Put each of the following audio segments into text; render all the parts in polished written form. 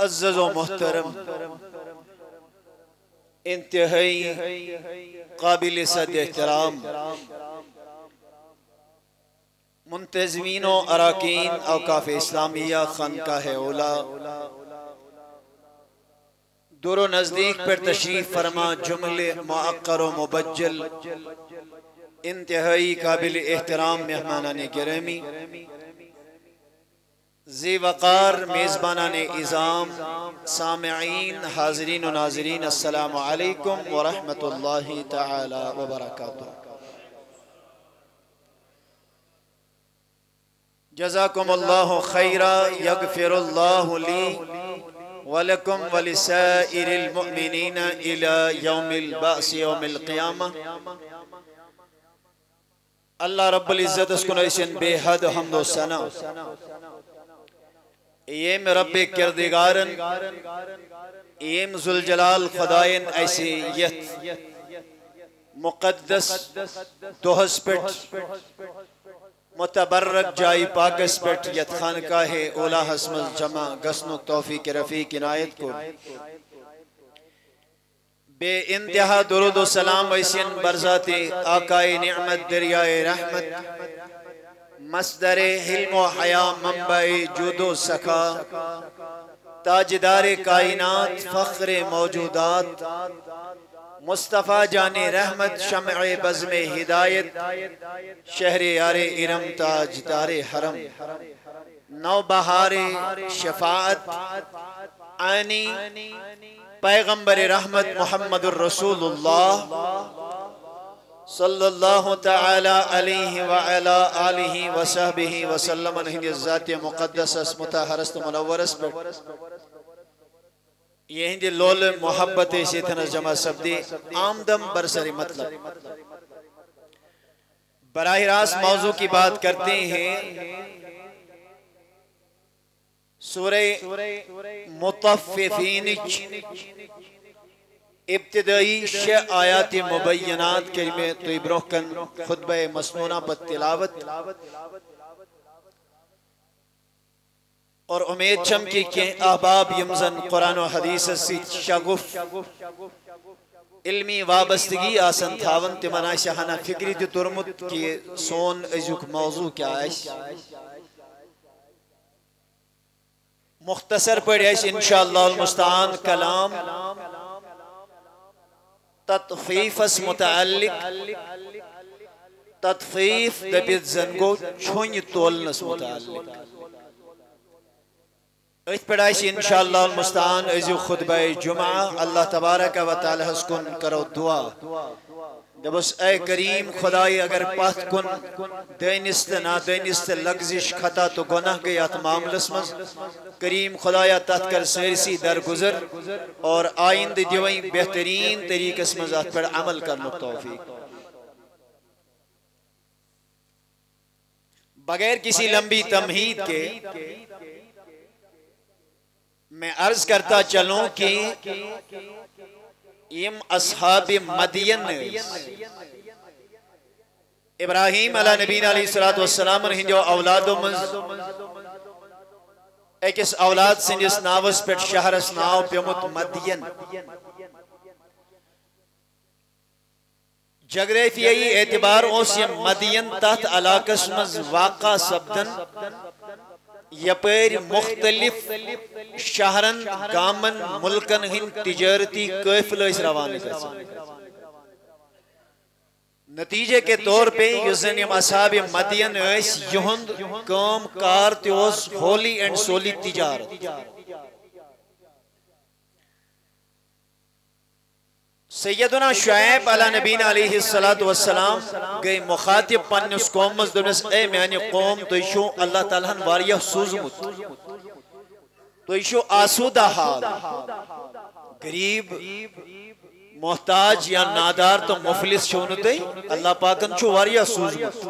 معزز و محترم انتہائی قابل صد احترام منتظمین و اراکین اوقاف اسلامیہ خانقاہ اولا دور و نزدیک پر تشریف فرما جملے معقر و مبجل انتہائی قابل احترام مہمانان گرامی ذی وقار میزبانان اعظام سامعین حاضرین و ناظرین السلام علیکم ورحمۃ اللہ تعالی وبرکاتہ۔ جزاکم اللہ خیرا یغفر اللہ لی ولکم ولسائر المؤمنین الی یوم البعث یوم القیامہ۔ اللہ رب العزت اس کو نویسن بے حد حمد و ثنا ایم رب کردگارن ایم ذوالجلال خدائن ایسی یت مقدس دوہس پٹ متبرک جائی پاکس پٹ یت خانقاہ اولا حسمز جمع گسنو توفیق رفیق عنایت کو بے انتہا درود و سلام ویسین برذات آقائے نعمت دریائے رحمت مصدر حلم و حیا منبع جود و سخا تاجدار کائنات فخر موجودات مصطفیٰ جان رحمت شمع بزم ہدایت شہر یار ارم تاجدار حرم نو بہار شفاعت آنی پیغمبر رحمت محمد الرسول اللہ صلی اللہ تعالی علیہ وعلا آلہ وصحبہ وسلم انہی ذات مقدس متحرست منورس پر یہ ہندی لول محبت سیتھن جمع سبدی آمدم برسری مطلب براہ راست موضوع کی بات کرتے ہیں سورہ مطففین ابتدائی شہ آیات مبینات کلمہ تو ابروکن خطبہ مسنونہ پر تلاوت اور امید چمکی کہ احباب یمزن قرآن و حدیث سے شغف علمی وابستگی آسن تھاون تمنا شہانہ فکری تی ترمت کی سون ازیک موضوع کیا ہے مختصر پڑھ ہے انشاءاللہ المستعان کلام تطفیف اس متعلق تطفیف دبیت زنگو چھونی تولنس متعلق اس پڑھائش انشاءاللہ المستعان ازیو خطبہ جمعہ اللہ تبارک و تعالی حسکن کرو دعا جب اس اے کریم خدای اگر پات کن دینست نا دینست لگزش خطا تو گناہ گئی آت معاملس مز کریم خدایہ تحت کر سرسی در گزر اور آئند دیوئیں بہترین طریق اس مزاد پر عمل کرنے توفیق بغیر کسی لمبی تمہید کے میں عرض کرتا چلوں کہ یم اصحاب مدین ابراہیم علیہ نبی علیہ السلام انہیں جو اولادوں من ایک اس اولاد سے جس ناوس پر شہرس ناو پیمت مدین جگریت یہی اعتبار اس یہ مدین تحت علاقس مز واقع سبدن یپیر مختلف شہرن گامن ملکن ہن تجارتی قافلہ اس روان کرتے نتیجے کے طور پہ یزنیم اصحاب مدین ایس یہند کام کار تیوز ہولی اینڈ سولی تجارت سیدنا شعیب علیہ نبینا علیہ السلام گئی مخاطب پنیس قوم مزدونس اے میانی قوم تو ایشو اللہ تعالیٰ واریہ سوزمت تو ایشو آسودہ حال گریب محتاج یا نادار تو مفلس شونتے اللہ پاکن چھو واریہ سوزمت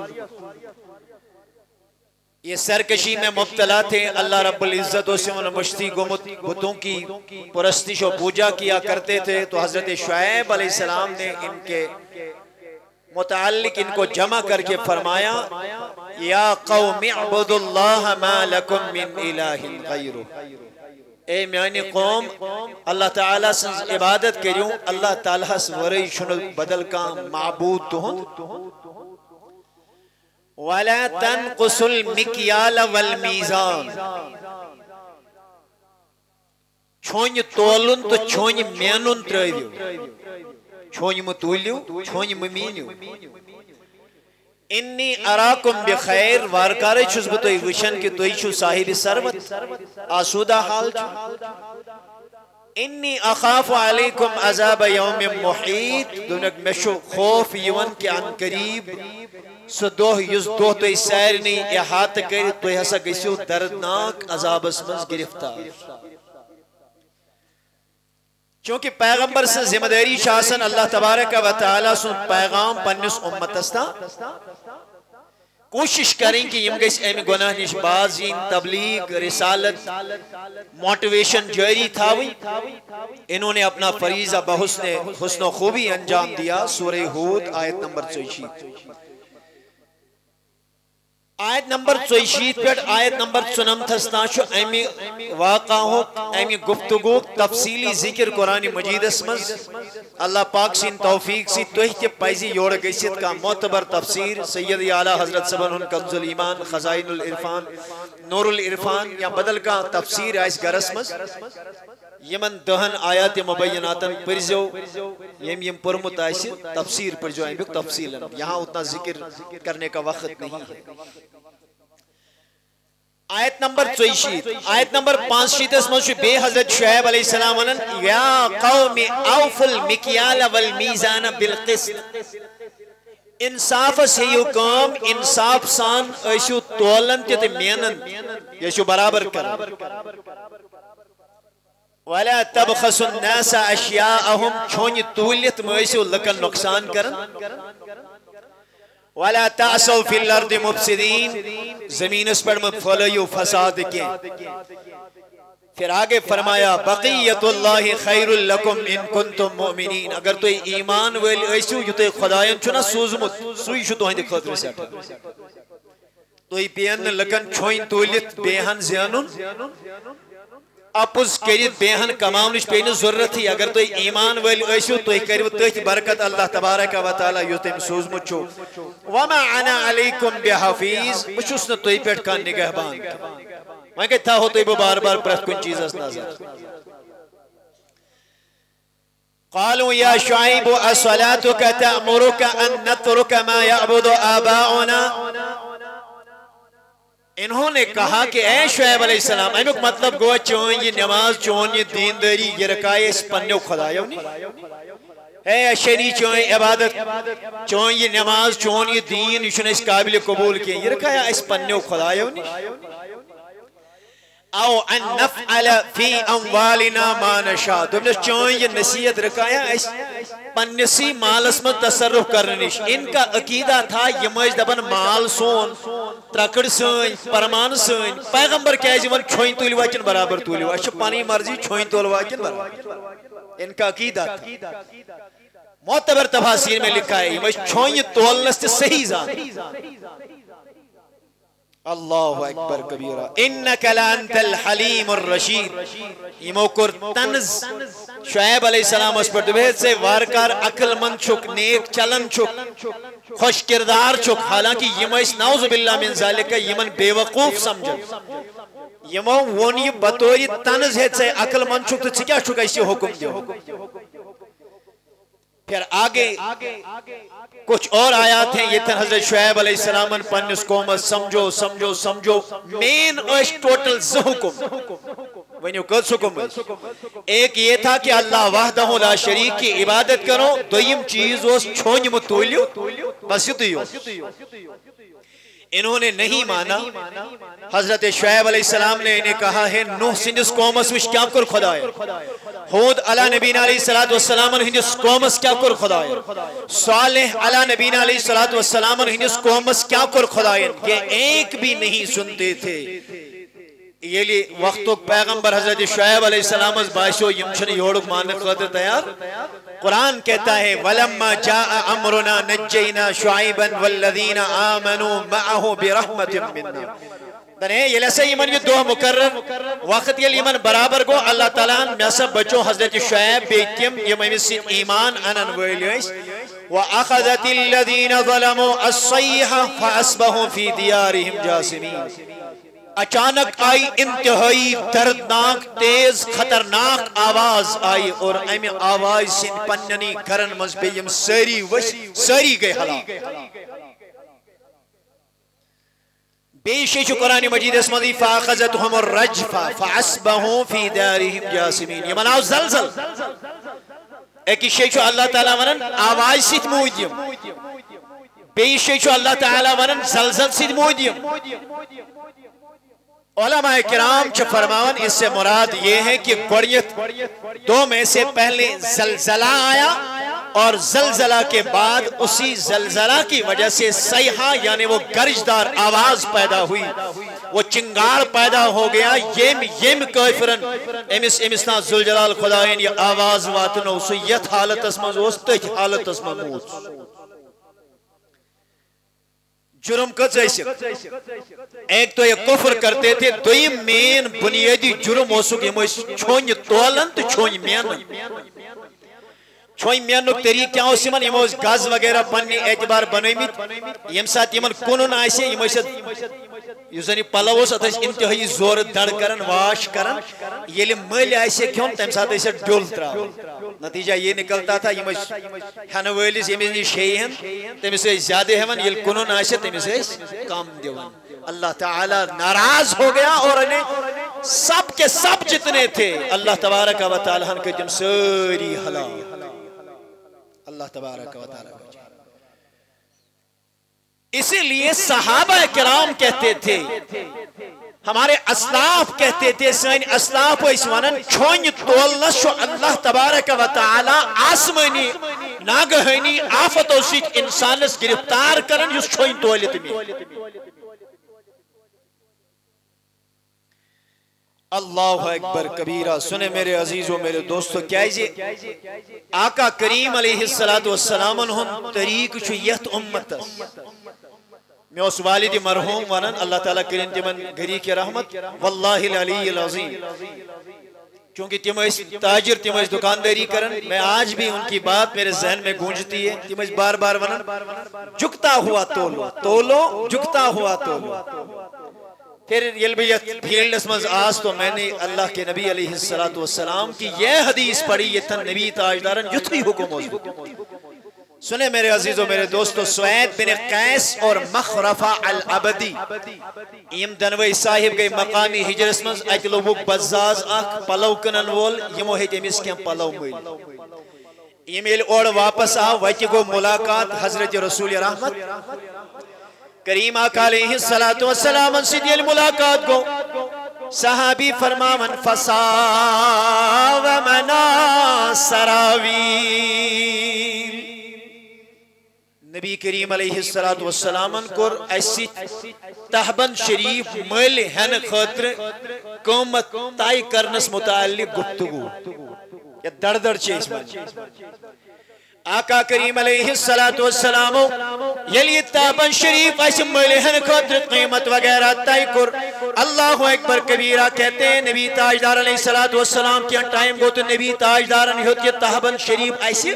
یہ سرکشی میں مبتلا تھے اللہ رب العزت سے انہوں مشتی گمت بتوں کی پرستش و پوجا کیا کرتے تھے تو حضرت شعیب علیہ السلام نے ان کے متعلق ان کو جمع کر کے فرمایا یا قوم اعبدوا اللہ ما لکم من الہ غیرہ اے میانی قوم اللہ تعالیٰ سنز عبادت کریوں اللہ تعالیٰ سوری شنو بدل کا معبود تہن وَلَا تَنْقُسُ الْمِكْيَالَ وَالْمِيزَانِ چھونی تولن تو چھونی مینن ترائیو چھونی متولیو چھونی ممینیو انی اراکم بخیر وارکارے چھس بتوئی وشن کی توئی چھو صاحب سروت آسودہ حال چھو انی اخاف علیکم عذاب یوم محیط دونک مشو خوف یون کے ان قریب سو دوہ یز دوہ توئی سیرنی احاط کری توئی حسا گسیو دردناک عذاب اسمز گرفتار چونکہ پیغمبر سے ذمہ داری شاسن اللہ تبارک و تعالی سن پیغام پنس امت استا کوشش کریں کہ یم گیس ایم گناہ نش بازین تبلیغ رسالت موٹیویشن جاری تھاوی انہوں نے اپنا فریضہ بحسن و خوبی انجام دیا سورہ ہود آیت نمبر 64 آیت نمبر 64 پیٹ آیت نمبر 94 تاشو ایمی واقع ہو ایمی گفتگو تفصیلی ذکر قرآن مجید اسمز اللہ پاک سین توفیق سی توہی پائزی یوڑ گئیسیت کا معتبر تفسیر سید اعلیٰ حضرت سبن کنز الایمان خزائن العرفان نور العرفان یا بدل کا تفسیر آئیس گر اسمز یمن دہن آیات مبیناتن پرزیو یم پرمت آئیسی تفسیر پر جو ایمی تفصیل یہاں اتنا ذکر کرنے کا وقت نہیں ہے آیت نمبر 64 آیت نمبر 65 اس میں بے حضرت شعیب علیہ السلام ونن یا قوم اوف المکیال والمیزان بالقسط انصاف سے یو قوم انصاف سان ایشو تولن تے مینن یشو برابر کر وَلَا تَبْخَسُ النَّاسَ أَشْيَاءَهُمْ چھونی تولیت مویسو لکن نقصان کرن وَلَا تَعْسَوْ فِي الْأَرْضِ مُفْسِدِينَ زمین اس پر مفلیو فساد کے پھر آگے فرمایا بقیت اللہ خیر لکم ان کنتم مؤمنین اگر تو ایمان ویل ایسو جو تو خدایان چنا سوزمت سوئی شو تو ہندے خطر سیٹھا تو ای پین لکن چھوئن تولیت بیہن زیانن اپس کرید بیہن کماؤنش پین ضرورت ہی اگر تو ایمان ویل ایشو تو کرو تو برکت اللہ تبارک و تعالی یوتیم سوز مچو وما انا علیکم بحفیظ مچوسنا تو پیٹ کا نگہبان میں کہتا ہو تو بار بار پرت کن چیز اس نظر قالوا یا شعیب اصلاتک تأمرک ان نترک ما یعبد آباؤنا انہوں نے کہا کہ اے شعیب علیہ السلام ایمک مطلب گوہ چون یہ نماز چون یہ دینداری یہ رکائے اس پنیو خدایوں نے اے اشری چون عبادت چون یہ نماز چون یہ دین یہ اس قابل قبول کیا یہ رکھایا اس پنیو خدایوں نے او ان نفعل فی اموالنا ما نشاء دوبنے چون یہ نصیحت رکھایا اس پنسی مال اس میں تصرف کرنیش ان کا عقیدہ تھا یہ مجھ دبن مال سون ترکڑ سن پرمان سن پیغمبر کیا جیون چھوئن تولی واچن برابر تولی واچن پانی مرضی چھوئن تولی واچن برابر ان کا عقیدہ تھا معتبر تفاسیر میں لکھا ہے یہ مجھ چھوئن تولنس تے صحیح ذات اللہ اکبر کبیرہ انکا لانت الحلیم الرشید یہ موکر تنز شعیب علیہ السلام اس پر دبیت سے وارکار عقل مند چھک نیک چلن چھک خوش کردار چھک حالانکہ یہ مجھ نعوذ باللہ من ذالکہ یہ من بے وقوف سمجھا یہ مو ونی بطوری تنز ہے سے عقل مند چھک تو کیا چھکا اسی حکم دیو پھر آگے کچھ اور آیات ہیں یہ تن حضرت شعیب علیہ السلام پنس قومت سمجھو سمجھو سمجھو مین اوش ٹوٹل زحکم ونیو کد حکم ایک یہ تھا کہ اللہ وحدہ لا شریک کی عبادت کرو دویم چیز اس چھونج متولیو بس یتیو انہوں نے نہیں مانا حضرت شعیب علیہ السلام نے انہیں کہا ہے نوح سندس قومس وش کیا کر خدای ہود علی نبینا علیہ السلام ہندس قومس کیا کر خدای صالح علی نبینا علیہ السلام ہندس قومس کیا کر خدای یہ ایک بھی نہیں سنتے تھے یہ لی وقتو پیغمبر حضرت شعیب علیہ السلام از باشو یمشن یوڑک ماننے خاطر تیار قرآن کہتا ہے وَلَمَّا جَاءَ أَمْرُنَا نَجَّيْنَا شُعَيْبًا وَالَّذِينَ آمَنُوا مَعَهُ بِرَحْمَةٍ مِنَّا دنے یہ لسا ایمن یہ دو مقرر وقت یہ ایمن برابر گو اللہ تعالیٰ میں سب بچوں حضرت شعیب بیتیم یہ ممیسین ایمان انن ویلیس وَأَخَذَتِ الَّذِينَ ظَلَمُوا الصَّيْحَةُ فَأَصْبَحُوا فِي دِيَارِهِمْ جَاثِمِينَ اچانک آئی انتہائی دردناک تیز خطرناک آواز آئی اور امی آواز سن پننی گھرن مز بیم ساری گئے ہلاک بیشی چو قرآن مجید اسم دی فَأَخَذَتْهُمُ الرَّجْفَ فَأَصْبَحُوا فِي دَارِهِمْ جَاثِمِينَ یہ مناؤ زلزل ایک شیء اللہ تعالیٰ ونن آواز سیت موجیم بیشی چو اللہ تعالیٰ ونن زلزل سیت موجیم علماء کرام چھ فرماون اس سے مراد یہ ہے کہ گوڑیت دو میں سے پہلے زلزلہ آیا اور زلزلہ کے بعد اسی زلزلہ کی وجہ سے صیحہ یعنی وہ گرجدار آواز پیدا ہوئی وہ چنگار پیدا ہو گیا یم کافرن امسنا ذوالجلال خدایین یہ آواز واتنو سیت حالت اسمز اوستک حالت اسمز موت جرم کا جیسے ایک تو یہ کفر کرتے تھے دوئی مین بنیادی جرم ہو سکے چھونی تولن تو چھونی مینن چھوئی میننک طریق کیا ہو سیمن یہ موز گاز وغیرہ بننے اعتبار بنیمیت یم ساتھ یمن کنن آئیسے یہ موز یہ زنی پلاوس اتھا انتہائی زور دڑ کرن واش کرن یہ لی مل آئیسے کیون تیم ساتھ ایسے ڈول ترا نتیجہ یہ نکلتا تھا یہ موز ہنویلیس یہ میں شیئی ہیں تیم سے زیادہ ہون یہ کنن آئیسے تیم سے کام دیوان اللہ تعالی ناراض ہو گیا اور انہیں سب کے سب جتنے تھے اللہ تبارک و تعالیٰ کے جم ساری حلال اللہ تبارک و تعالیٰ اسی لیے صحابہ کرام کہتے تھے ہمارے اسلاف کہتے تھے سین اسلاف و اسوانن چھونی تولنا شو اللہ تبارک و تعالیٰ آسمانی ناگہینی آفت و سیک انسانس گرفتار کرن جس چھونی تولیت میں اللہ اکبر کبیرہ سنے میرے عزیزوں میرے دوستو کیا ہے آقا کریم علیہ السلام انہوں طریق چھو یت امت میں اس والد مرحوم ونن اللہ تعالیٰ کریں تمن گھری کی رحمت واللہ العلی العظیم چونکہ تم اس تاجر تم اس دکانداری کرن میں آج بھی ان کی بات میرے ذہن میں گونجتی ہے تم اس بار بار ونن جھکتا ہوا تولو تولو جھکتا ہوا تولو پھر یلبیت بھیل اسمز آس تو میں نے اللہ کے نبی علیہ السلام کی یہ حدیث پڑھی یہ تن نبی تاجدارن یتھی حکم ہو سنے میرے عزیزوں میرے دوستو سوید بن قیس اور مخرفہ العبدی ایم دنوی صاحب گئی مقامی ہجر اسمز ایک لوگو بزاز آکھ پلو کنن وول یمو ہے جمیس کیم پلو مویل ایمیل اوڑ واپس آ ویچی کو ملاقات حضرت رسول رحمت کریم آقا علیہ السلام سیدھی الملاقات کو صحابی فرماون فسا ومنا سراویل نبی کریم علیہ السلام کو ایسی تحبند شریف مل ہن خاطر قومت تائی کرنس متعلق گفتگو یا دردر چیز من آقا کریم علیہ السلام یلی تابن شریف ایسی ملہن خاطر قیمت وغیرہ تائی کر اللہ اکبر کبیرہ کہتے ہیں نبی تاجدار علیہ السلام کی ٹائم گو تو نبی تاجدارن ہوتی تابن شریف ایسی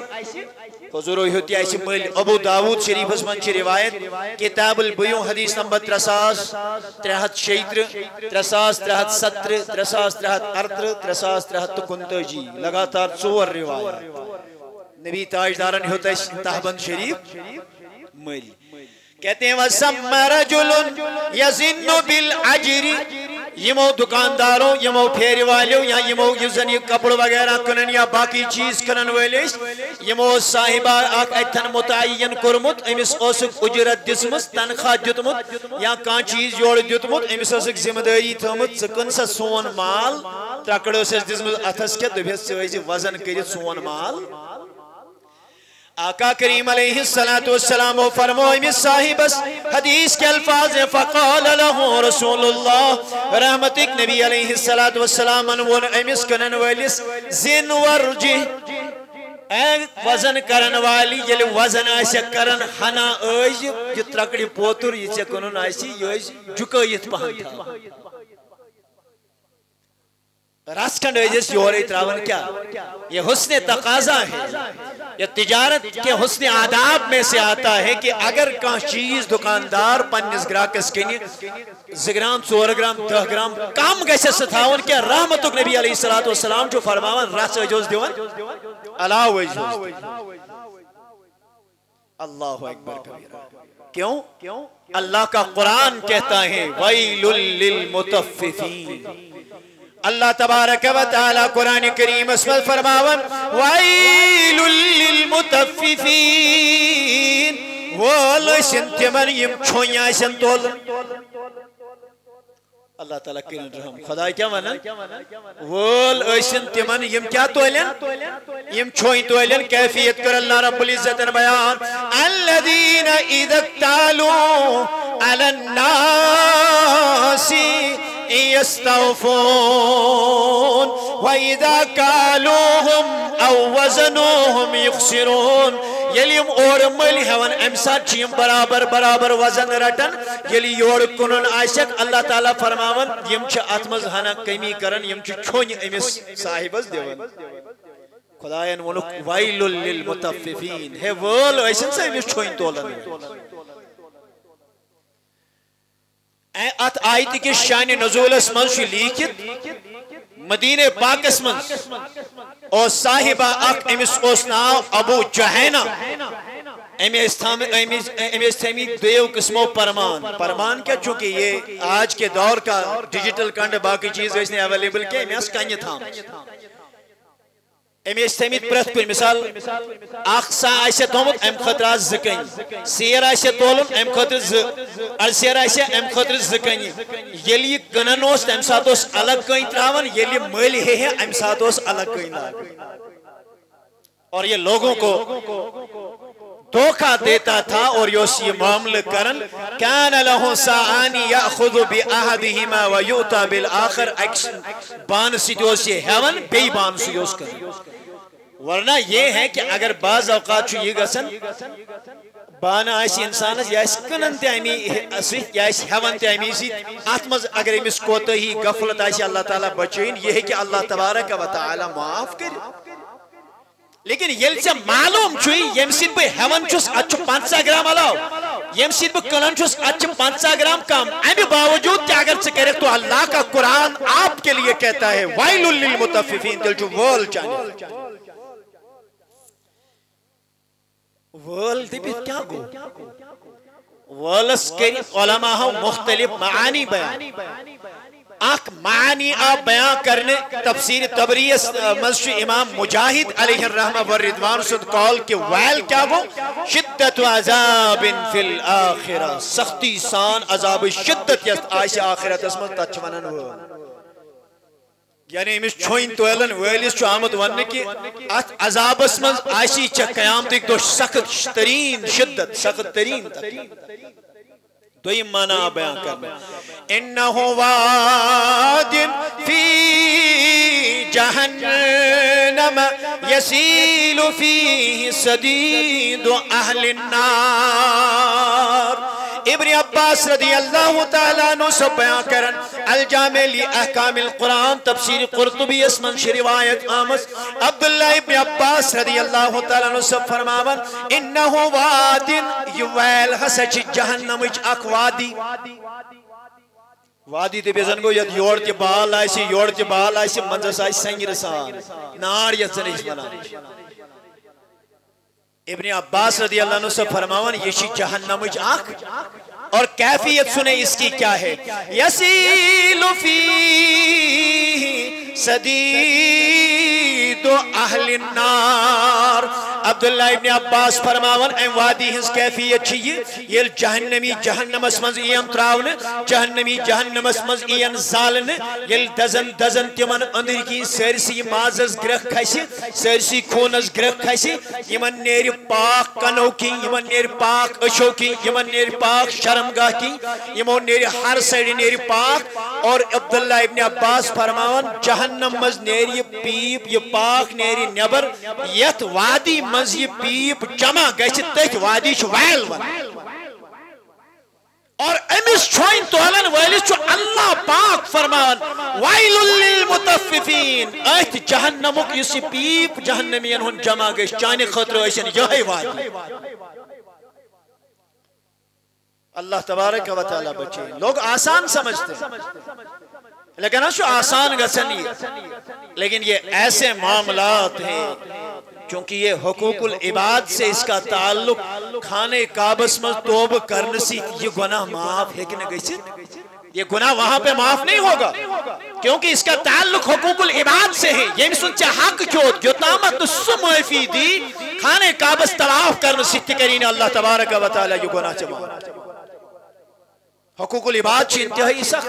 حضور ہوتی ایسی مل ابو داود شریف اسمن چی روایت کتاب البیوں حدیث نمبر 336 370 338 لگاتار 4 روایت نبی تاجدارن ہوتا ہے تحبند شریف مل کہتے ہیں وَسَمَّ رَجُلٌ يَزِنُّ بِالْعَجِرِ یمو دکانداروں یمو پھیری والیوں یا یمو یزنی کپڑ وغیرہ کنن یا باقی چیز کنن ویلیس یمو صاحبہ آک ایتھن متعین کرمت امس اوسک اجرت دسمس تنخواہ دیتمت یا کان چیز جوڑ دیتمت امس اوسک ذمہ داری تھمت سکن سا سون مال ترکڑو سے دسمس اتھس کے دبیت سے ویسی وزن کرت سون مال آقا کریم علیہ السلام فرمو امس صاحبس حدیث کے الفاظ فقال له رسول اللہ رحمتک نبی علیہ السلام انون امس کنن ویلس زن ورجی اے وزن کرن والی یل وزن آسیا کرن ہنا آج یہ ترکڑی پوتر یہ چے کنن آسی یہ جھکایت پہن تھا راسکن ایجس یوری تراون کیا یہ حسن تقاضا ہے یہ تجارت کے حسن آداب میں سے آتا ہے کہ اگر کان چیز دکاندار پنس گراکس کنی 2 گرام 4 گرام 10 گرام کم گیسے ستاون کیا رحمتک نبی علیہ السلام جو فرماون رس اجوز دیون علاو اجوز اللہ اکبر کبیرہ کیوں اللہ کا قرآن کہتا ہے وَيْلٌ لِّلْمُطَفِّفِينَ اللہ تبارک و تعالی قرآن کریم اس میں فرماون وَيْلٌ لِّلْمُطَفِّفِينَ وَاللَّهِ سنتمن یم چھوئیاں سنتول اللہ تعالیٰ کرن رحم خدا کیا مانا وول ایسن تمن یم کیا تولین یم چھوئی تولین کیفیت کر اللہ رب العزت بیان الذین اذا اکتالوا علی الناس یستوفون وَإِذَا كَالُوهُمْ أَوْ وَزَنُوهُمْ يُخْسِرُونَ یلیم اور مل ہون امسات چیم برابر وزن رٹن یلی یور کنن آشک اللہ تعالیٰ فرماون یم چھ اتمز ہنا کمی کرن یم چھ چھوئی امس صاحبز دیون خدایان ونک وَيْلٌ لِّلْمُطَفِّفِينَ ہے وول ایسن سے امس چھوئی تولن ات آیت کی شان نزول اسمن شی لیکت مدینہ پاک اسمن اور صاحبہ اک امس اوس ناو ابو جہینہ امیس تھمی دیو قسمو پرمان کیا چونکہ یہ آج کے دور کا ڈیجیٹل کنڈ باقی چیز اس نے اویلیبل کیا امیس کنی تھا امیس تھمی پرت پر مثال اخصا آئیسے تومت ام خطرات زکنی سیر آئیسے تولم ام خطر ارسیر آئیسے ام خطر زکنی یلی کننوست ام ساتوس الگ کئی تراون یلی ملی ہے ام ساتوس الگ کئی ناک اور یہ لوگوں کو دھوکہ دیتا تھا اور یہ معاملہ کرن کان لہو ساعانی یأخذ بأحدہما ویؤتا بالآخر بان سیدیوس یہ ہیون بی بان سیدیوس کرن ورنہ یہ ہے کہ اگر بعض اوقات چھو یہ گسن بانا ایسی انسان ہے یا اس کنن تیمی اسیت یا اس ہیون تیمی سیت آتمز اگر امس کوتا ہی غفلت ایسی اللہ تعالیٰ بچین یہ ہے کہ اللہ تبارک و تعالیٰ معاف کرے لیکن یل سے معلوم چھوئی یم سید بے ہیون چھوس اچھو 500 گرام علاو یم سید بے کنن چھوس اچھو 500 گرام کم امی باوجود کہ اگر سے کرے تو اللہ کا قرآن آپ کے لیے کہتا ہے وَيْلٌ لِّلْمُطَفِّفِينَ دل جو وول چاہنے وول دی بیت کیا گو وولس کے علماء مختلف معانی بیان آنکھ معانی آپ بیان کرنے تفسیر تبریس مزش امام مجاہد علیہ الرحمہ والردوان سد قول کہ ویل کیا گو شدت عذاب فی الآخرہ سختی سان عذاب شدت یست آئیس آخرت اسمت تچمنن ہو یعنی امیش چھوئن تویلن ویلیس چھو آمد وننے کی عذاب اسمت آئیسی چا قیام تک تو سخت ترین شدت سخت ترین دوئی معنی بیان کرنا انہو واد فی جہنم یسیل فیہ صدید اہل النار ابن عباس رضی اللہ تعالیٰ عنہ سب بیان کرن الجامع لی احکام القرآن تفسیر قرطبی اسمن شی روایت آمس عبداللہ ابن عباس رضی اللہ تعالیٰ عنہ سب فرماون انہو وادن یویل حسچ جہنم اک وادی وادی تے بیزن گو ید یوڑ کے بال آئیسی منزس آئیسی سنگر سان نار ید سنیش بنا ابن عباس رضی اللہ عنہ سے فرماون یشی جہنم آنکھ اور کیفیت سنے اس کی کیا ہے یسیل فیہ صدید اہل النار عبداللہ ابن عباس فرماون ایم وادی ہنس کیفیت چیئے یہ جہنمی جہنم اسمز ایم تراؤن جہنمی جہنم اسمز ایم زالن یہ دزن تیمن اندر کی سرسی مازز گرخ کھائسی سرسی خونز گرخ کھائسی یمن نیر پاک کنو کی یمن نیر پاک اشو کی یمن نیر پاک شرمگاہ کی یمن نیر ہر سیڑی نیر پاک اور عبداللہ ابن عباس فرماون جہنم مز نیر یہ پیپ یہ پاک نیری نبر یت وادی مز یہ پیپ جمع گژھِ تٔتھۍ وادی چھ ویل ون اور امس چھوئن تولن وٲلِس چھُ اللہ پاک فرمان ویل للمطففین اتھ جہنمک یُس یہ پیپ جہنمین ہن جمع گژھِ چانہِ خٲطرٕ ٲسِن یہے وادی اللہ تبارک و تعالی بچے لوگ آسان سمجھتے ہیں لیکن آسان گژھن یہ لیکن یہ ایسے معاملات ہیں چونکہ یہ حقوق العباد سے اس کا تعلق کھانے کعبس میں توبہ کرنے سے یہ گناہ معاف ہے کہ نہ گژھِ یہ گناہ وہاں پہ معاف نہیں ہوگا کیونکہ اس کا تعلق حقوق العباد سے ہے یہ سن چاہ حق جو تامت سو معافی دی کھانے کعبس طواف کرنے سے کرین اللہ تبارک و تعالی یہ گناہ چمار حقوق العباد چھ انتہائی سخت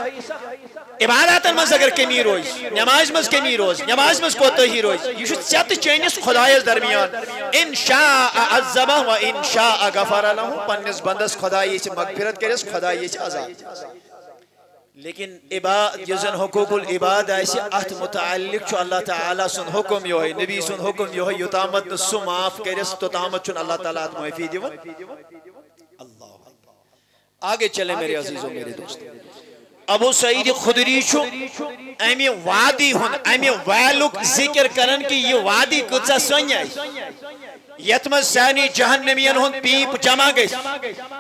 عبادات مز اگر کمی روز نماز مز کمی روز نماز مز کوتاہی روز یہ چت چینس خدایس درمیان ان شاء عذبہ و ان شاء غفر لہ پنس بندس خدای چھ مغفرت کرس خدای چھ عذاب لیکن یزن حقوق العباد ایسی ات متعلق چھ اللہ تعالی سن حکم یہ نبی سن حکم یہ یوتامت سو معاف کرس توتامت چھ اللہ تعالی معافی دیون اللہ آگے چلے میرے عزیزوں میرے دوستوں ابو سعید خدری چھو امی وادی ہن امی ویلک ذکر کرن کہ یہ وادی کچھا سنیائی یتمل سانی جہنمین ہن پیپ جمع گئی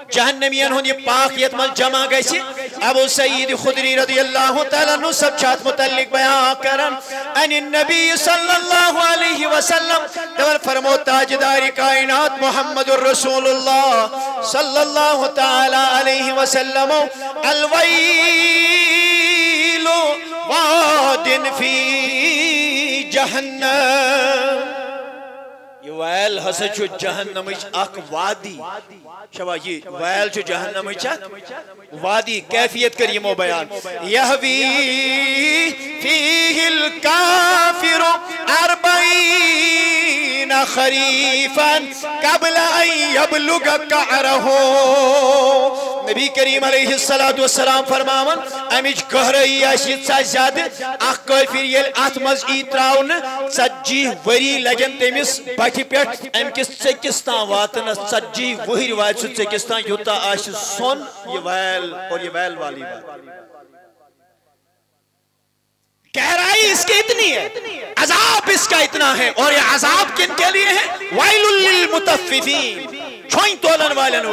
جہنمین ہن یہ پاک یتمل جمع گئی ابو سعید خدری رضی اللہ تعالیٰ عنہ سب چھات متعلق بیان کرن ان النبی صلی اللہ علیہ وسلم دور فرمو تاجدار کائنات محمد الرسول اللہ صلی اللہ تعالیٰ علیہ وسلم الویل واد فی جہنم یہ ویل ہسا چھو جہنمچ اک وادی شبا یہ ویل چھو جہنمچ وادی کیفیت کر یمو بیان یہوی فیہ الکافر 40 خریفا قبل ان یبلغ قعرہو نبی کریم علیہ السلام فرماون امچ گہرائی آشید سا زیادہ اخ کافر یل اتمز ایتراؤن 40 وری لگن تمس بٹھ پیٹھ ام کس چکستان واتن 40 وہر وات سے چکستان یوتا آش سون یہ ویل اور یہ ویل والی بات گہرائی اس کی اتنی ہے عذاب اس کا اتنا ہے اور یہ عذاب کن کے لیے ہے ویل للمطففین چھوئیں تولن والن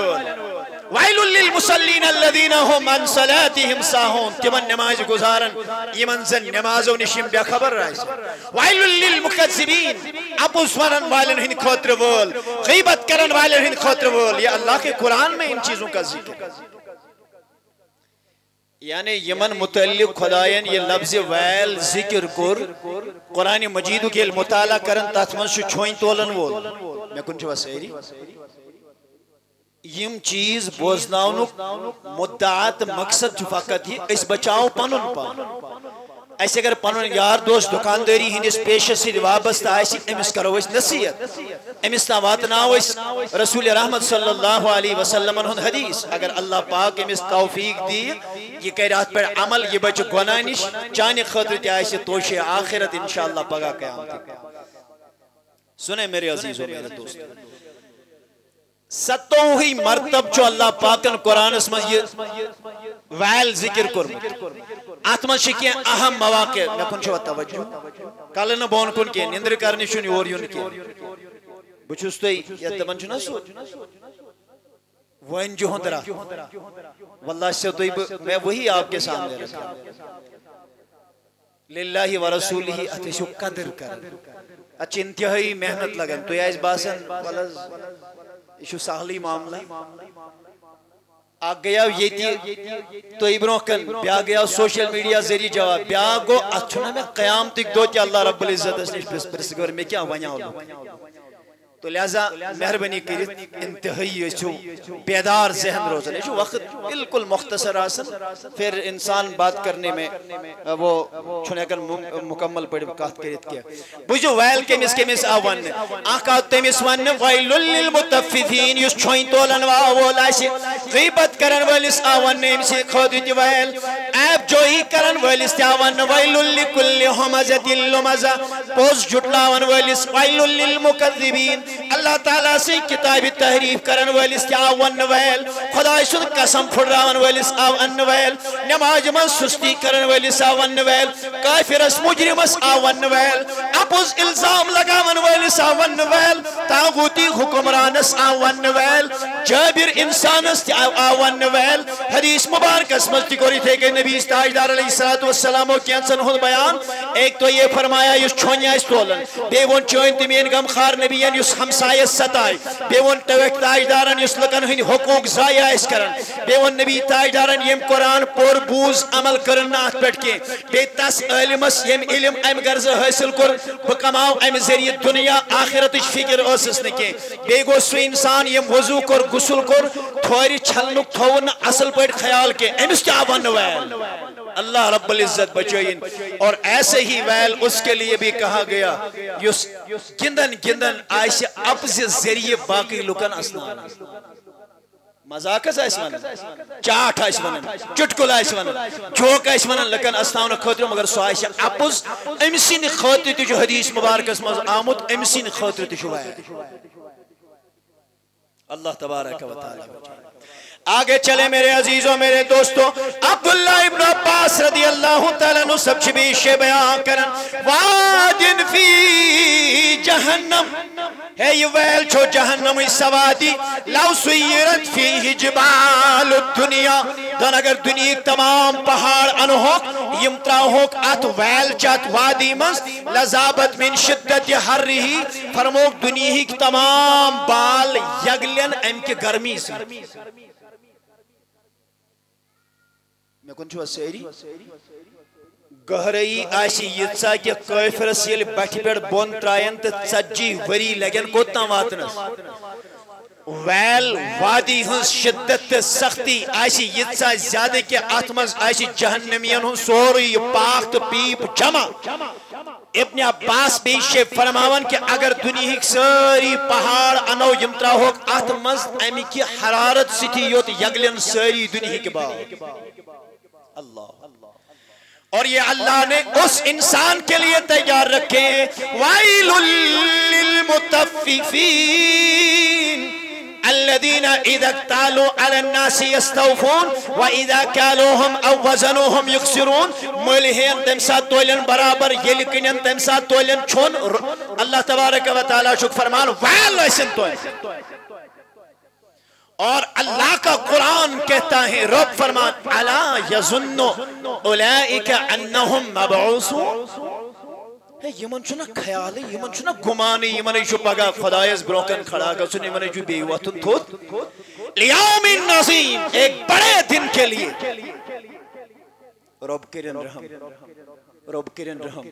ویل للمصلین الذین هم عن صلاتهم ساہون تمن نماز گزارن یمن زن نمازو نشیم بے خبر رائز ویل للمکذبین اپوس ونن والن ہن خاطر وول غیبت کرن والن ہن خاطر وول یہ اللہ کے قرآن میں ان چیزوں کا ذکر یعنی یمن متعلق خدایان یہ لفظ ویل ذکر کر قرآن مجید کے مطالعہ کرن تاتمن سے چھوئیں تولن وول میں کن چھوا سیری یم چیز بوزناؤنک مدعات مقصد جو فقط ہی اس بچاؤ پانن پان ایسے اگر پانن یار دوست دکانداری ہندس پیش سے وابستہ آئیسی امس کرو اس نصیحت امس نواتناو اس رسول رحمت صلی اللہ علیہ وسلم انہن حدیث اگر اللہ پاک امس توفیق دی یہ قیرات پر عمل یہ بچ گنانش چانے خطر تی آئیسی توش آخرت انشاءاللہ پگا قیامت سنیں میرے عزیزوں میرے دوست ستوں ہی مرتب چو اللہ پاکن قرآن اس میں یہ ویل ذکر کرم آتما شکیہ اہم مواقع میں کن چھو توجہ کالنا بون کن کی نندر کرنی شنی اور یون کی بچوستوئی یہ تمن چھو نسو وین جو ہندرہ واللہ سے تو میں وہی آپ کے سامنے رکھا للہ و رسولہ اتشو قدر کر اچھ انتہائی محنت لگن تو یا اس باسن واللہ یہ سہلی معاملہ آگ گیا یہ تھی تو ابنوں کن بیا گیا سوشل میڈیا ذریعہ جواب بیا گو اچھونا میں قیامتک دو کہ اللہ رب العزت اس نے پرسگور میں کیا ونیا ہو تو لہذا مہربانی کرت انتہائی بیدار ذہن روزن ہے وقت بالکل مختصر آسن پھر انسان بات کرنے میں وہ چھنے کر مکمل پڑھ بکات کرت کیا بجو ویل کمیس آوان آقا تیمیس وان ویل للمتففین یس چھوئن تولن واولاشی غیبت کرن والیس آوان نیم سے خودی ویل عیب جوئی کرن ویلس تیاون ویل لکل ہمزت اللمزہ پوز جھٹلاون ویلس ویل للمکذبین اللہ تعالیٰ سے کتاب تحریف کرن ویلس تیاون ویل خدای سن قسم پھڑراون ویلس آون ویل نماز من سستی کرن ویلس آون ویل کافرس مجرمس آون ویل اپوز الزام لگاون ویلس آون ویل تاغوتی حکمرانس آون ویل جابر انسانس آون ویل حدیث مبارک اسمت تکوری تھے کہ نبی تاجدار علیہ السلام و کینسن ہون بیان ایک تو یہ فرمایا یس چھونیا اس تولن بیون چوین تمین غم خار نبیین یس ہمسایہ ستائی بیون توک تاجدارن یس لکن ہن حقوق ضائع اس کرن بیون نبی تاجدارن یم قرآن پور بوز عمل کرن نات پٹ کے بے تس علمس یم علم ام غرض حاصل کر بکماو ام ذریعہ دنیا آخرت فکر اسس نکے بے گو سو انسان یم وضو کر غسل کر تھوری چھلنک تھون اصل پٹ خیال کے امس کیا ون ویل اللہ رب العزت بچائین اور ایسے ہی ویل اس کے لیے بھی کہا گیا یس گندن گندن آئیش اپز ذریعے باقی لکن اسنان مزاقس آئیس ونن چاٹ آئیس ونن چٹکل آئیس ونن جوک آئیس ونن لکن اسنان خاطر مگر سو آئیش اپز امسین خاطر تجو حدیث مبارکس مز آمد امسین خاطر تجو ویل اللہ تبارک و تعالی آگے چلے میرے عزیزوں میرے دوستوں عبداللہ ابن عباس رضی اللہ تعالیٰ عنہ سب چبیش بیان کرن وادن فی جہنم ہے یہ ویل چھو جہنم سوادی لو سیرت فیہ جبال الدنیا دن اگر دنیا تمام پہاڑ انہوک یمتراہوک ات ویل چات وادی منز لذابت من شدت حر رہی فرموک دنیا کی تمام بال یگلین ام کے گرمی سے میں کن چھو سیری گہرئی آشی یتسا کہ کافر سیل بٹھ پیڑ بون ترائن تا چجی وری لگن کوتنا واتنس ویل وادی ہنس شدت سختی آشی یتسا زیادہ کہ آتمز آشی جہنمین ہن سوری پاکت پیپ جمع ابن عباس بیشے فرماون کہ اگر دنیا کی ساری پہاڑ انو یمترا ہوک آتمز امی کی حرارت ستی یوت یگلن ساری دنیا کے بعد اللہ اور یہ اللہ نے اس انسان کے لیے تیار رکھے وَيْلٌ لِلْمُطَفِّفِينَ الذين إذا اكتالوا على الناس يستوفون وإذا كالوهم أو وزنوهم يخسرون ملهين تمسات تولن برابر يلقين تمسات تولن چون اللہ تبارک و تعالی شک فرمان ویل ایسن تولن اور اللہ کا قرآن کہتا ہے رب فرمان الا یظن اولئک انہم مبعوثون یمن چھنا خیال ہے یمن چھنا گمانی یمن جو پگا خدایز بروکن کھڑا گا سن یمن جو بے وطن تھوت لیوم نظیم ایک بڑے دن کے لیے رب کرن رحم رب کرن رحم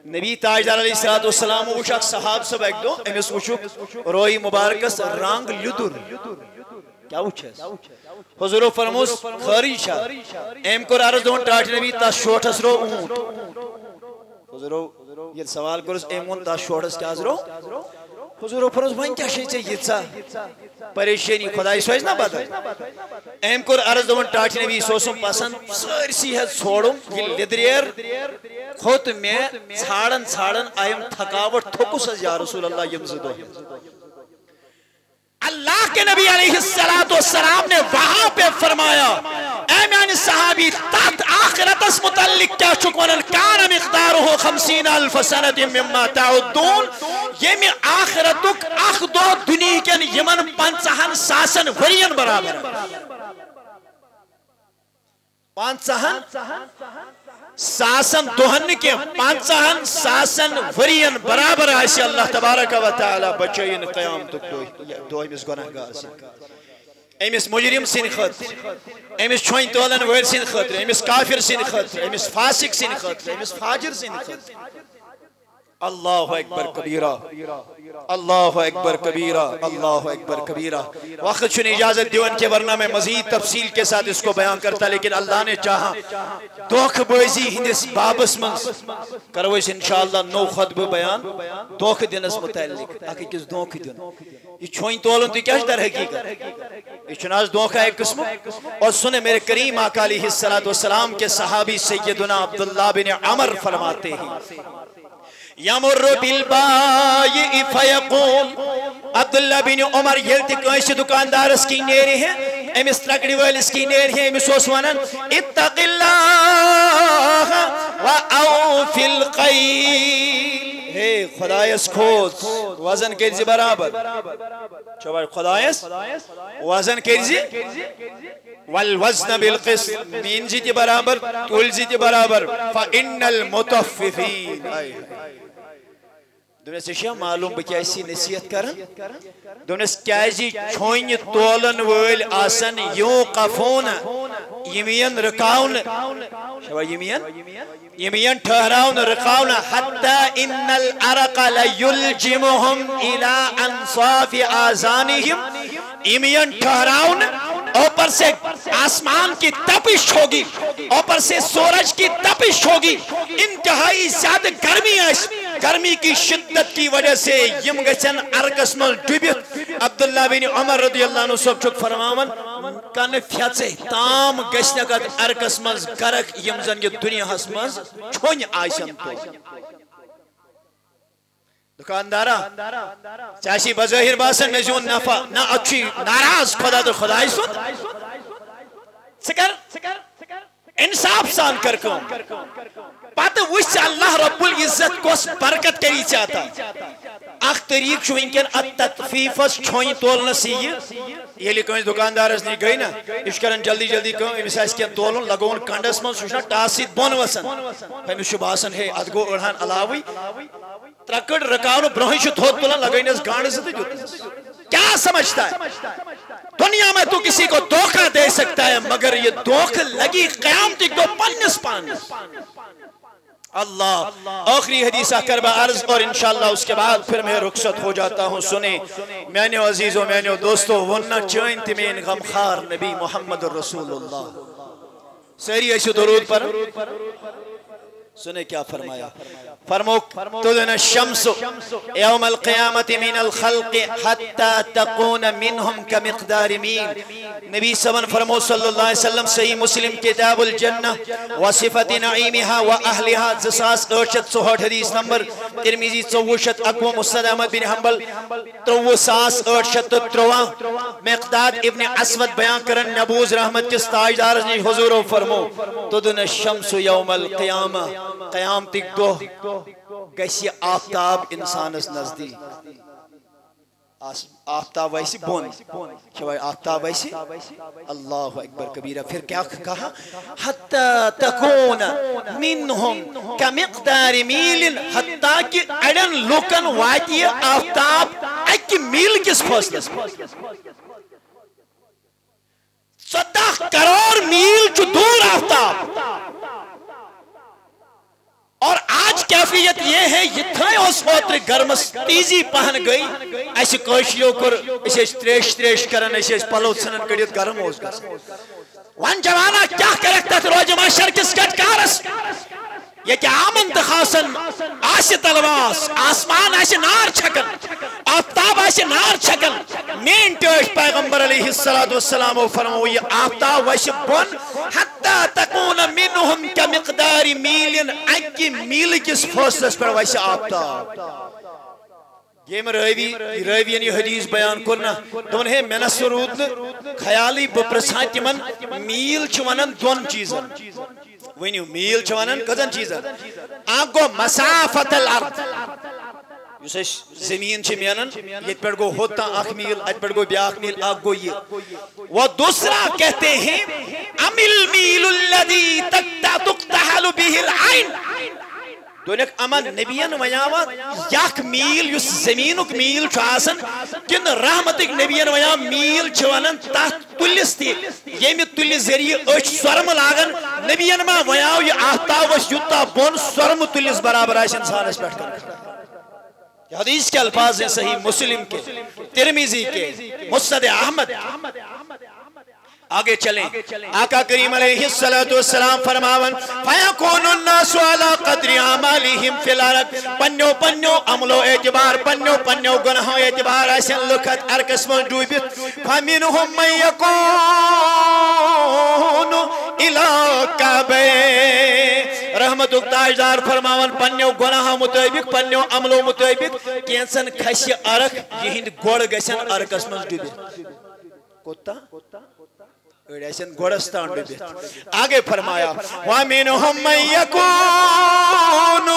نبی تاجدار علیہ السلام وشک صحاب سب ایک دو امیس وشک روئی مبارکس رانگ لدر کیا وچھے حضور فرموس خاریشا ایم کو عرض دون ٹاٹ نبی تا شوٹس رو اونٹ حضور یہ سوال کرس ایمون تا شوٹس کیا رو حضور فرموس وہیں کیا شیچے یتسا پریشانی خدای سوئیز نہ بدا ایم کو عرض دون ٹاٹ نبی سوسم پسند سرسی ہے چھوڑم یہ لدریر خود میں چھاڑن آئیم تھکاوٹ تھوکو سز یا رسول اللہ یمزدو اللہ کے نبی علیہ السلام نے وہاں پہ فرمایا اے میانی صحابی تحت آخرت اس متعلق کیا چکونا کان مقدارہو 50,000 سنت مما تعدون یہ میں آخرتک اخدو دنیا کے یمن 50 ساسن ورین برابر 50 ساسن دہن کے 50 ساسن ورین برابر آئیسی اللہ تبارک و تعالی بچائین قیام تک دو ایمس گناہ گار سے ایمس مجرم سن خطر ایمس چھوئن تولن ویر سن خطر ایمس کافر سن خطر ایمس فاسق سن خطر ایمس فاجر سن خطر اللہ اکبر کبیرہ اللہ اکبر کبیرہ اللہ اکبر کبیرہ وقت چھنے اجازت دیون کے ورنہ میں مزید تفصیل کے ساتھ اس کو بیان کرتا لیکن اللہ نے چاہا دوکھ بوزی ہندس بابس منز کرویس انشاءاللہ نو خطب بیان دوکھ دن اس متعلق آکے کس دوکھ دن یہ چھوئن تولن تو کیا در حقیقت اچناز دھوکہ ایک قسم اور سنے میرے کریم آقا علیہ السلام کے صحابی سیدنا عبداللہ بن عمر فرماتے ہیں یمر بالبائی فیقول عبداللہ بن عمر یلتی کوئی دکاندار اس کی نیرے ہیں امس ترکڑی ویل اس کی نیرے ہیں امس وسوانن اتق اللہ وعوف القیل ہے خدایس کھوز وزن کرزی برابر چوبر خدایس وزن کرزی والوزن بالقسط مین جیتی برابر تول جیتی برابر فإن المتففین دونس سے معلوم بہ کیا اسی نصیحت کرن دونس کیازی چھوئن تولن ویل آسن یوقفون یمین رکاون شوا یمین ٹھہراون رکاون حتی ان العرق لیلجمهم الى انصاف آذانهم یمین ٹھہراون اوپر سے آسمان کی تپش ہوگی اوپر سے سورج کی تپش ہوگی انتہائی زیادہ گرمی ہے گرمی کی شدت کی وجہ سے یم گچن ارکس مل ڈوبت عبداللہ بن عمر رضی اللہ عنہ صاحب چک فرماون کن فیچے تام گشنگت ارکس مل گرک یم زن یہ دنیا ہس مز چھوñ آئیسن تو دکاندارا چاشی بظاہر باسن میں جو نفع نہ اچھی ناراض خدا تو خدای سن سکر انصاف سان کر کم پتہ وچ اللہ رب العزت کوس برکت کری چاہتا اخ طریق چھو انکن التطفیفس چھوئیں تولنا سی یہ لئے کوئی دکاندار اس نہیں گئی نا اس کرن جلدی جلدی کم امیسا اس کین تولن لگون کانڈس من سوچنا ٹاسید بون وسن ہمیں شباسن ہے ادگو ارحان علاوی ترکڑ رکاون برہن شو تھوت تولن لگئین اس گانڈ سے جو کیا سمجھتا ہے دنیا میں تو کسی کو دھوکہ دے سکتا ہے مگر یہ دھوکہ لگی قیامت ایک دو پنس پانس اللہ آخری حدیثہ کربہ عرض اور انشاءاللہ اس کے بعد پھر میں رخصت ہو جاتا ہوں سنیں میں نے عزیزوں میں نے دوستو ونہ چوئنت میں غمخار نبی محمد رسول اللہ سہری ایسو درود پر سنیں کیا فرمایا فرموک تدن الشمس یوم القیامت من الخلق حتی تقون منہم کمقدار میل نبی سبن فرمو صلی اللہ علیہ وسلم صحیح مسلم کتاب الجنہ وصفت نعیمها و اہلها زساس ارشد سہوٹ حدیث نمبر ترمیزی چوشت اقوام مستد احمد بن حنبل تروساس ارشد تروان مقداد ابن اسود بیان کرن نبوز رحمت کس تاجدار نے حضور فرمو تدن الشمس یوم القیامہ قیامت دو گیسی آفتاب انسانس نزدی آفتاب ویسی بون شوائی آفتاب ویسی اللہ اکبر کبیرہ پھر کیا کہا حتی تکون منہم کمقدار میل حتی کہ اڑن لوکن واتی آفتاب ایک میل کس فاصلس 14 کروڑ میل جو دور آفتاب اور آج کیفیت یہ ہے یہ تھے اس وقت گرمس تیزی پہن گئی ایسے کوشیوں کر اسے تریش کرن اسے پلو سنن کڑیت گرم ہوس گا وان جوانا کیا کرکتا تھا روج معاشر کس کٹ کارس یہ کہ آمن تخاصن آسی تلواس آسمان آسی نار چھکن آفتاب آسی نار چھکن مین ٹوش پیغمبر علیہ السلام فرمو یہ آفتاب ویسی بن حتی تکون منہم کمقدار میلین اکی میل کس فوسلس پر ویسی آفتاب یہ میں رویین یہ حدیث بیان کرنا تو انہیں میں نے سرود خیالی بپرسان من میل چونن دون چیزن وینیو میل چونن کدن چیزن آگو مسافت الارض یسے زمین چھ مینن یہ پر گو ہوتا آخ میل اج پر گو بیاخ میل آگو یہ وہ دوسرا کہتے ہیں امیل میل الذی تقتحل به العین دونک اما نبیان ویاوا یک میل یس زمینک میل چھاسن کن رحمتک نبیان ویاوا میل چھوانن تحت تلیس تی یہ میں تلیس ذریعے اچھ سورم لاغن نبیان ما ویاوا یہ آفتاب وش یتا بون سورم تلیس برابر آئیس انسان اس بیٹھ کر یہ حدیث کے الفاظ ہیں صحیح مسلم کے ترمیزی کے مسند احمد آگے چلیں آقا کریم علیہ السلام فرماون فَيَكُونُ النَّاسُ عَلَىٰ قَدْرِ عَمَالِهِمْ فِي الْأَرْضِ پنیو عملو اعتبار پنیو گناہو اعتبار ایسن لکھت ارکس من ڈوبت فَمِنْهُمْ مَنْ يَكُونُ إِلَىٰ كَعْبَيْنِ رحمت تاجدار فرماون پنیو گناہو مطابق پنیو عملو مطابق کینسن کھسی ارک یہند گوڑ گسن ارکس من ڈوبت کوتا ایسن گوڑستان ڈوبت آگے فرمایا وَمِنْهُمْ مَنْ يَكُونُ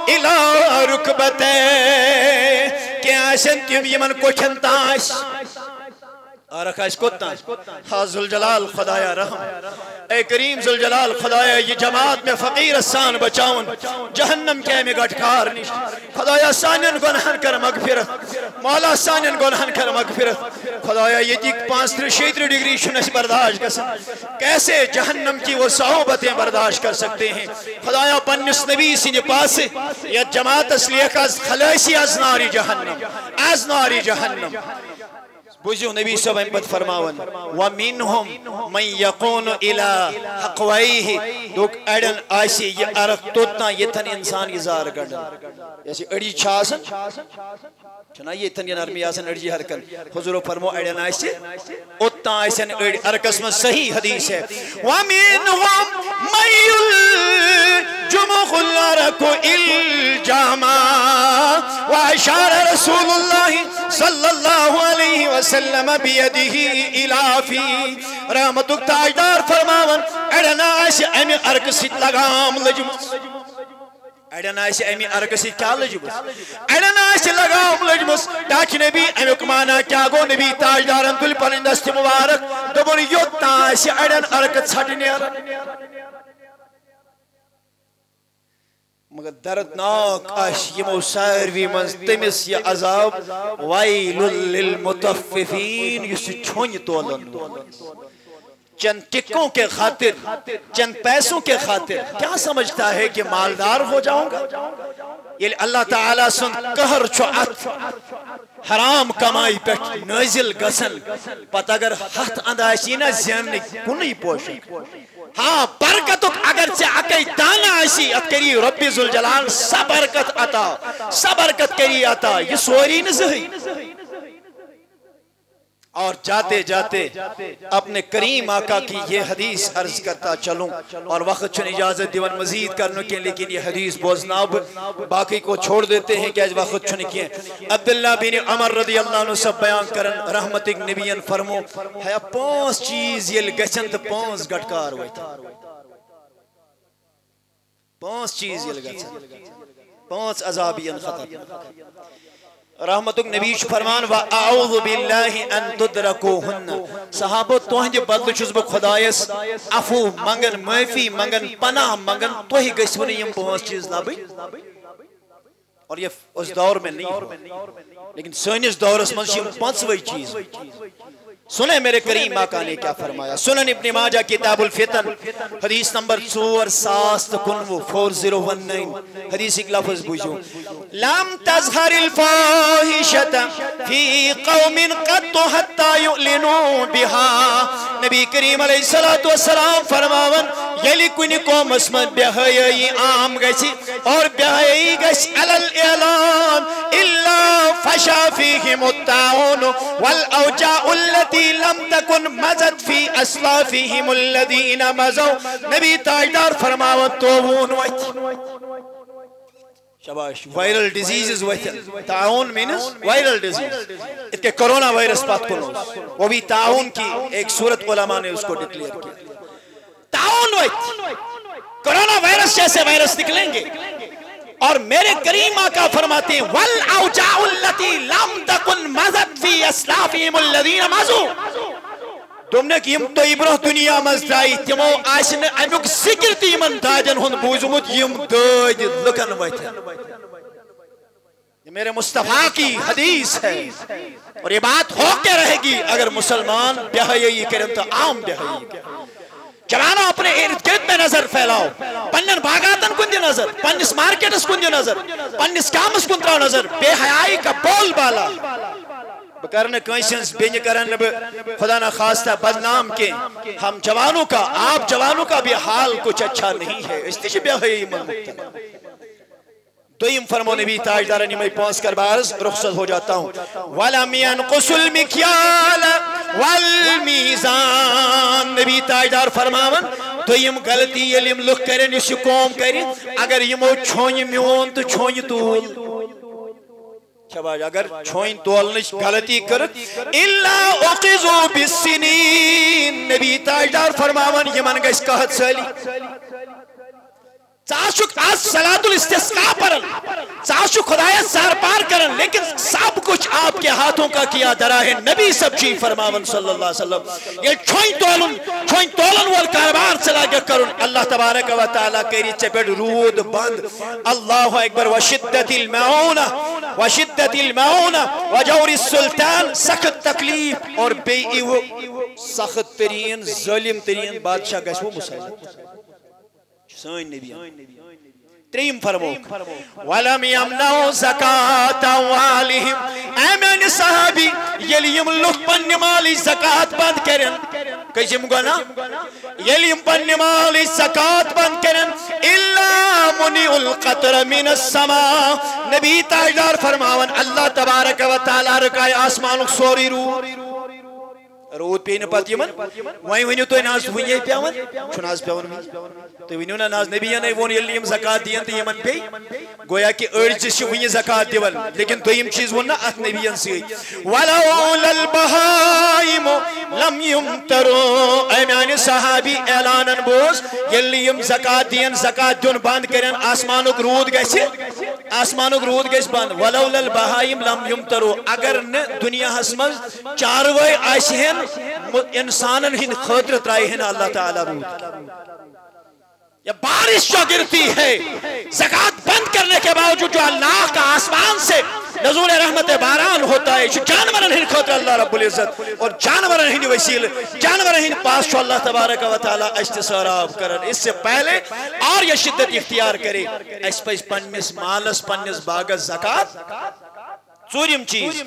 إِلَىٰ رُكْبَتَيْنِ کہ ایسن تیم یمن کوچھن تاش آرکھ آش کوتاش ہاں ذوالجلال خدایا رحم اے کریم ذوالجلال خدایا یہ جماعت میں فقیر السان بچاؤن جہنم کے میں گھٹکار نیش خدایا سانین گنہن کر مغفرت مولا سانین گنہن کر مغفرت خدایا یہ دیکھ 35 ڈگری شنش برداشت کر سکتے کیسے جہنم کی وہ صحبتیں برداشت کر سکتے ہیں خدایا پنس نبی سنی پاس یہ جماعت اسلیہ کا خلاصی از ناری جہنم بوزیو نبی صلی اللہ علیہ وسلم فرماون وَمِنْهُمْ مَنْ يَقُونُ إِلَىٰ حَقْوَئِهِ دوک اڑن آسی یہ عرق توتنا یہ تن انسان کی زار گڑن جیسے اڑی چھاسن چھنا یہ تن یہ نرمی آسن اڑی حرکن حضور فرمو اڑن آسی اتنا آسن اڑی عرقس میں صحیح حدیث ہے وَمِنْهُمْ مَنْ يُلْجُمُخُ الْعَرَقُ إِلْجَامًا وَأَشَارَ رَسُولُ اللَّهِ صلی اللہ علیہ وسلم بیدہی الافی رحمتک تاجدار فرماون اڑنا ایسی امی ارکسیت لگام لجمس اڑنا ایسی امی ارکسیت کیا لجمس اڑنا ایسی لگام لجمس تاکہ نبی امی کمانا کیا گو نبی تاجدارن تل پرندست مبارک دبر یوتا ایسی اڑن ارکت سٹنے مگر دردناک آش یمو ساروی منز تمس یہ عذاب ویل للمطففین یس چھونی تولن چند ٹکوں کے خاطر چند پیسوں کے خاطر کیا سمجھتا ہے کہ مالدار ہو جاؤں گا یہ اللہ تعالیٰ سن قہر چھوات حرام کمائی پیٹ نازل گسن پت اگر ہاتھ انداشی نا زیمنی کنی پوشن ہاں برکتک اگر سے اکی دانا آسی ات کری رب ذوالجلال سبرکت کری عطا یہ سوری نزہی اور جاتے جاتے اپنے کریم آقا کی یہ حدیث عرض کرتا چلوں اور وقت چن اجازت دیون مزید کرنے کے لیکن یہ حدیث بوزناب باقی کو چھوڑ دیتے ہیں کہ آج وقت چن کیے عبداللہ بن عمر رضی اللہ عنہ سب بیان کرن رحمتک نبیین فرمو ہے 5 چیز یہ لگچند 5 گھٹکار ہوئی تھا 5 چیز یہ لگچند 5 عذابین ختم رحمتک نبیش فرمان وَأَعُوذُ بِاللَّهِ أَن تُدْرَكُوهُنَّ صحابو توہنج بدل چوز با خدایس عفو منگن معافی منگن پناہ منگن توہی گسونی یم 5 چیز لابی اور یہ اس دور میں نہیں ہوا لیکن سینس دور اس منشی 5 چیز سنیں میرے کریم آقا نے کیا فرمایا سنن ابن ماجہ کتاب الفتن حدیث نمبر 4019 حدیث ایک لفظ بوجھو لم تظہر الفاحشة فی قوم قط حتی یعلنوا بها نبی کریم علیہ السلام فرماون یلی کنی قوم اسمت بہیئی عام گسی اور بہیئی گس علی الاعلان الا فشا فیہم التعاون والاوجاء التي لم تکن مزد فی اسلافہم الذین مزو نبی تاجدار فرماوت توون ویت شباش وائرل ڈیزیزز ویت تعاون مینس وائرل ڈیزیز اس کے کرونا وائرس پات کنوز وہ بھی تعاون کی ایک صورت علماء نے اس کو ڈکلیئر کیا تعاون ویت کرونا وائرس جیسے وائرس نکلیں گے اور میرے کریم آقا فرماتے ہیں وَالْأَوْجَعُ الَّتِي لَمْ تَكُنْ مَزَدْ فِي أَسْلَافِهِمُ الَّذِينَ مَزُوا تم نے کہ یم تو عبرہ دنیا مزدائی تمو آشن امیوک ذکر تیمن داجن ہن بوزمت یم داج لکن ویتن یہ میرے مصطفیٰ کی حدیث ہے اور یہ بات ہو کے رہے گی اگر مسلمان بہائی کریں تو عام بہائی جوانوں اپنے ارد گرد میں نظر پھیلاؤ پنن باغاتن کن دی نظر پنس مارکیٹس کن دی نظر پنس کامس کن تراؤ نظر بے حیائی کا بول بالا بکرن کنسنس بین کرن خدا نہ خواستہ بدنام کے ہم جوانوں کا آپ جوانوں کا بھی حال کچھ اچھا نہیں ہے اس بے حیائی من مبتلا دویم فرمو نبی تاجدار نمی پونس کر بارز رخصت ہو جاتا ہوں وَلَمْ يَنْقُسُ الْمِكْيَالَ وَالْمِيزَانِ نبی تاجدار فرماون دویم غلطی یلیم لکھ کرن اس قوم کرن اگر یمو چھوئی میون تو چھوئی طول اگر چھوئن تولنش غلطی کرت اِلَّا اُقِذُوا بِالسِّنِينَ نبی تاجدار فرماون یمن گیس کہت سالی چاشک آج صلاة الاستسقاء پرن چاشک خدایت سار پار کرن لیکن سب کچھ آپ کے ہاتھوں کا کیا درا ہے نبی سب چیز فرماون صلی اللہ علیہ وسلم یہ چھوئن تولن والکاربار چلا گیا کرن اللہ تبارک و تعالیٰ کری چپڑ رود بند اللہ اکبر وشدت المعون وجور السلطان سخت تکلیف اور بے سخت ترین ظلم ترین بادشاہ گیس وہ مسائل سوئن نبی تریم فرموک وَلَمْ يَمْنَوْ زَكَاةَ أَمْوَالِهِمْ اے میں صحابی یلیم لوگ پنی مالی زکاة بند کرن کسیم گونا یلیم پنی مالی زکاة بند کرن إِلَّا مُنِعُ الْقَطْرَ مِنَ السَّمَاءِ نبی تاجدار فرماون اللہ تبارک و تعالیٰ رکائے آسمانک سوری رود پینے پاتی من وہیں ونیو تو ناز ونیے پیاون چھو ناز پیاون تو ونیو نا ناز نبیان ہے ون یلیم زکاة دین تو یمن پی گویا کہ ارج سے ونیے زکاة دیول لیکن دویم چیز وننا ات نبیان سے وَلَوْلَ الْبَهَائِمُ لَمْ يُمْتَرُوا اے میانی صحابی اعلانن بوز یلیم زکاة دین زکاة دن بند کرن آسمانک رود گیسے آسمانک رود گیس بند وَلَوْلَ الْبَهَائِمُ لَمْ يُمْتَرُوا اگر نے دنیا حسمز چاروے آئیسی ہیں انسانن ہن خطر ترائی ہیں اللہ تعالیٰ رود یا بارش جو گرتی ہے زکاة بند کرنے کے باوجود جو اللہ کا آسمان سے نزول رحمت باران ہوتا ہے جو جانورن ہن خطر اللہ رب العزت اور جانورن ہن وسیل جانورن ہن پاس جو اللہ تبارک و تعالیٰ استثاراب کرن اس سے پہلے اور یہ شدت اختیار کرے اس پہ پنس مالس پنس باغس زکاة سوریم چیز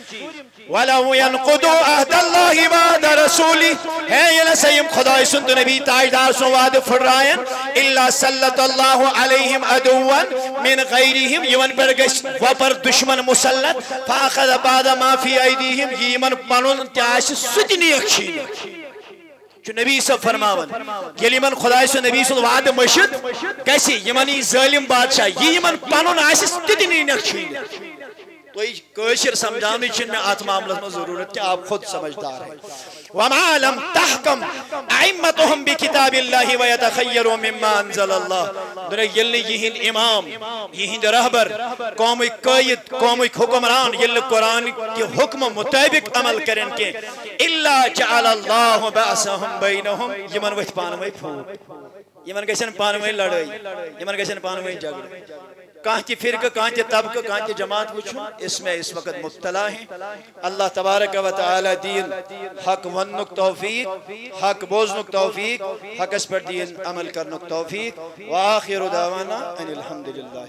وَلَوْ يَنْقُدُوا عَهْدَ اللَّهِ بَعْدَ رَسُولِهِ ہے یہ لسیم خدای سنت نبی تاجدار سن وعد فرائن إِلَّا سَلَّتَ اللَّهُ عَلَيْهِمْ عَدُوًا مِنْ غَيْرِهِمْ یمن پر گش وپر دشمن مسلط فَأَخَذَ بَعْدَ مَا فِي أَيْدِيهِمْ یمن پنون تیاش سجنی اکشین جو نبی صاحب فرماون یلی من خدای سن نبی سن وعد مشد کیسی یمنی ظالم بادشاہ یمن پنون آش سجنی اکشین تو یہ کوشر سمجھانی چھنے آت معاملت میں ضرورت کہ آپ خود سمجھدار ہیں وَمَا لَمْ تَحْكَمْ أَعِمَّتُهُمْ بِكِتَابِ اللَّهِ وَيَتَخَيَّرُوا مِمَّا أَنزَلَ اللَّهِ در یلی یہن امام یہن رہبر قومی قائد قومی حکمران یلی قرآن کے حکم مطابق عمل کرن کے إِلَّا جَعَلَ اللَّهُ بَعْسَهُمْ بَيْنَهُمْ یمن وقت پانوئی پھوک یمن کسن پانوئی لڑائی یمن کسن پانوئی جگڑ کہاں کی فرقہ کہاں کی طبقہ کہاں کی جماعت وچھو اس میں اس وقت مبتلا ہیں اللہ تبارک و تعالی دین حق ونک توفیق حق بوزنک توفیق حق اس پر دین عمل کرنک توفیق وآخر دعوانا ان الحمدللہ